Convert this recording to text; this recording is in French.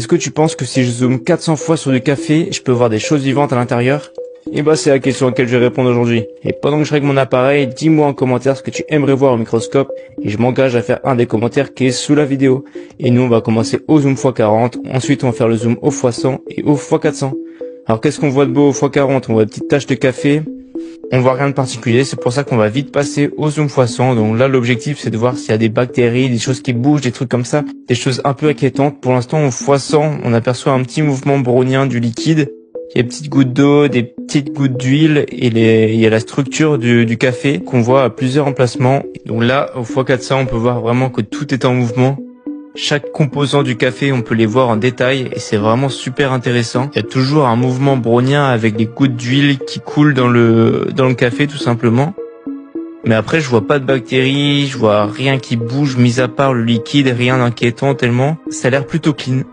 Est-ce que tu penses que si je zoome 400 fois sur du café, je peux voir des choses vivantes à l'intérieur? Et bah c'est la question à laquelle je vais répondre aujourd'hui. Et pendant que je règle mon appareil, dis-moi en commentaire ce que tu aimerais voir au microscope et je m'engage à faire un des commentaires qui est sous la vidéo. Et nous on va commencer au zoom x40, ensuite on va faire le zoom au x100 et au x400. Alors qu'est-ce qu'on voit de beau au x40? On voit des petites taches de café, on voit rien de particulier, c'est pour ça qu'on va vite passer au zoom x100. Donc là l'objectif c'est de voir s'il y a des bactéries, des choses qui bougent, des trucs comme ça, des choses un peu inquiétantes. Pour l'instant au x100 on aperçoit un petit mouvement brownien du liquide. Il y a des petites gouttes d'eau, des petites gouttes d'huile et il y a la structure du café qu'on voit à plusieurs emplacements. Donc là, au x400, on peut voir vraiment que tout est en mouvement. Chaque composant du café, on peut les voir en détail et c'est vraiment super intéressant. Il y a toujours un mouvement brownien avec des gouttes d'huile qui coulent dans le café tout simplement. Mais après, je vois pas de bactéries, je vois rien qui bouge, mis à part le liquide, rien d'inquiétant tellement. Ça a l'air plutôt clean.